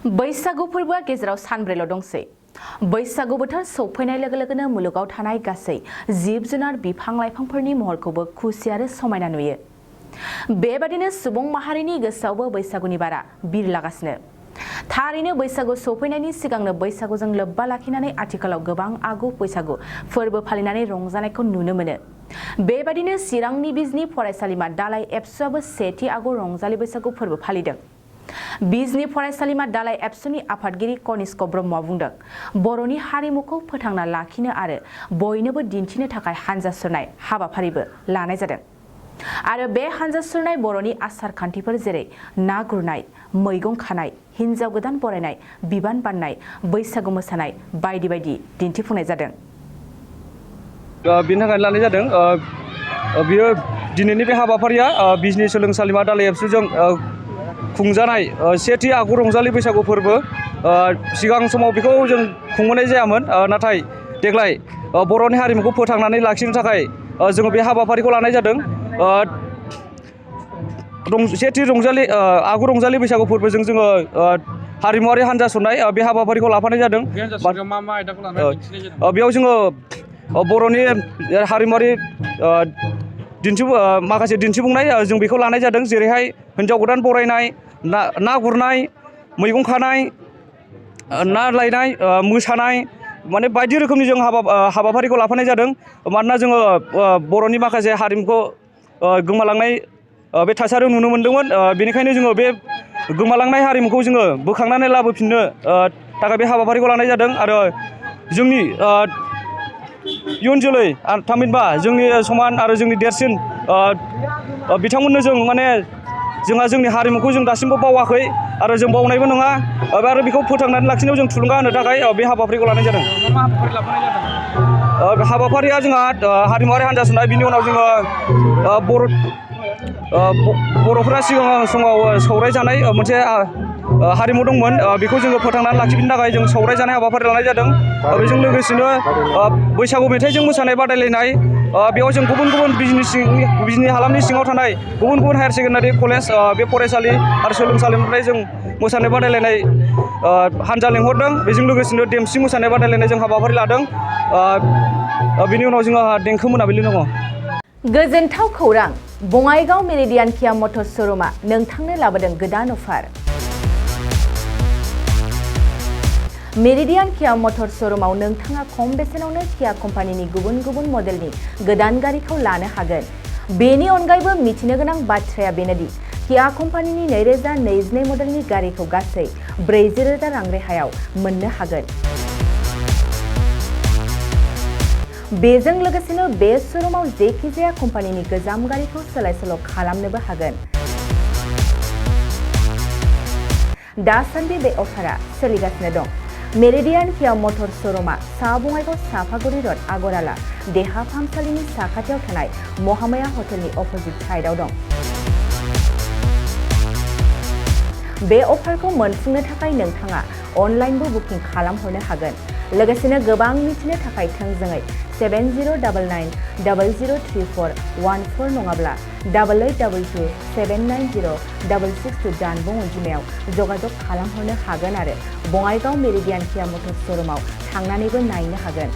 बैसागु फोरबोआ गेजेराव सानब्रैल' दंसै। बैसागु बोथोर सौफैनाय लोगो लोगोनो मुलुगाव थानाय गासै जिब जुनार बिफां लाइफांफोरनि महरखौबो खुसि आरो समायना नुयो। बेबादिनो सुबुं माहारिनि गोसोआवबो बैसागुनि बारा बिरलागासिनो। थारैनो बैसागु सौफैनायनि सिगांनो बैसागुजों लोब्बा लाखिनानै आथिखालाव गोबां आगु बैसागु फोरबो फालिनानै रंजानायखौ नुनो मोनो। बेबादिनो चिरांनि बिजनी फरायसालिमा दालाइ एबसुआबो सेथि आगु रंजालि बैसागु फोरबो फालिदों। बिजनी फरायसालिमा दालाइ एबसुनि आफादगिरि कनिष्क ब्रह्मआ बुंदों, बर'नि हारिमुखौ फोथांना लाखिनो आरो बयनोबो दिन्थिनो थाखाय हानजा सुरनाय हाबाफारिबो लानाय जादों। आरो बे हानजा सुरनाय बर'नि आसार खान्थिफोर जेरै ना गुरनाय, मैगं खानाय, हिन्जाव गोदान बरायनाय, बिबान बाननाय, बैसागु मोसानाय बायदि बायदि दिन्थिफुंनाय जादों। बिनि थाखाय लानाय जादों। बियो दिनैनि बे हाबाफारिया बिजनी सोलोंसालिमा दालाइ एबसुजों खुंजानाय सेथि आगु रंजालि बैसागु फोरबो। सिगां समाव बेखौ जों खुंबोनाय जायामोन, नाथाय देग्लाय बर'नि हारिमुखौ फोथांनानै लाखिनो थाखाय जोङो बे हाबाफारिखौ लानाय जादों। सेथि आगु रंजालि बैसागु फोरबोजों जोङो हारिमुवारि हानजा सुरनाय बे हाबाफारिखौ लाफानाय जादों। बेयाव जोङो बर'नि हारिमुवारि माखासे दिन्थिफुंनाय जों बेखौ लानाय जादों, जेरैहाय हिन्जाव गोदान बरायनाय, ना गुरनाय, मैगं खानाय, ना लायनाय, मोसानाय, माने बायदि रोखोमनि जों हाबाफारिखौ लाफानाय जादों। मानोना जोङो बर'नि माखासे हारिमुखौ गोमालांनाय बे थासारियाव नुनो मोन्दोंमोन। बेनिखायनो जोङो बे गोमालांनाय हारिमुखौ जोङो बोखांनानै लाबोफिननो थाखाय बे हाबाफारिखौ लानाय जादों। आरो जोंनि इयुन जोलै थामहिनबा जोंनि समान आरो जोंनि देरसिन बिथांमोननो जों माने जोंहा जोंनि हारिमुखौ जों दासिमबो बावाखै आरो जों बावनायबो नङा। आरो बेखौ फोथांनानै लाखिनायाव जों थुलुंगा होनो थाखाय बे हाबाफारिखौ लानाय जादों। हाबाफारिया जोंहा हारिमुवारि हानजा सुरनाय, बिनि उनाव जोङो बर'फोरा सिगां समाव सौराय जानाय मोनसे हारिमु दंमोन। बेखौ जोङो फोथांनानै लाखिनो थाखाय जों सौराय जानाय हाबाफारि लानाय जादों। बेजों लोगोसेनो बैसागु मेथाइजों मोसानाय बादायलायनाय, बेयाव जों गुबुन गुबुन बिजनी हालामनि सिङाव थानाय गुबुन गुबुन हायार सेकेन्डारि कलेज बे फरायसालि आरो सोलोंसालिनिफ्राय जों मोसानाय बादायलायनाय हानजा लेंहरदों। बेजों लोगोसेनो देमसि मोसानाय बादायलायनाय जों हाबाफारि लादों। बिनि उनाव जोंहा देंखो मोनाबिलि दङ। गोजोनथाव खौरां, बङाइगाव मेरिडियान किया मटर श'रुमआ नोंथांनो लाबोदों गोदान अफार। मेरिडियान किया मटर श'रुमआव नोंथाङा खम बेसेनावनो किया कम्पानिनि गुबुन गुबुन मडेलनि गोदान गारिखौ लानो हागोन। बेनि अनगायैबो मिथिनो गोनां बाथ्राया बेनोदि किया कम्पानिनि 2022 मडेलनि गारिखौ गासै 40,000 रां रेहायाव मोननो हागोन। बेजों लोगोसेनो बे श'रुमाव जेखिजाया कम्पानिनि गोजाम गारिखौ सोलाय सोल' खालामनोबो हागोन। दासान्दि बे अफारा सोलिगासिनो दं। मेरिडियान किया मटर श'रुमआ सा बङाइगाव साफागुरि रड आगराला देहा फाहामसालिनि साखाथियाव थानाय महामाया हटेलनि अपोजिट साइडआव दं। बे अफारखौ मोनफुंनो थाखाय नोंथाङा अनलाइनबो बुकिं खालामहरनो हागोन। लोगोसेनो गोबां मिथिनो थाखाय थोंजोङै 7099003414 नङाब्ला 8822790662 जानबुं अनजिमायाव जगाजग खालामहरनो हागोन आरो बङाइगाव मेरिडियान किया मटर श'रुमआव थांनानैबो नायनो हागोन।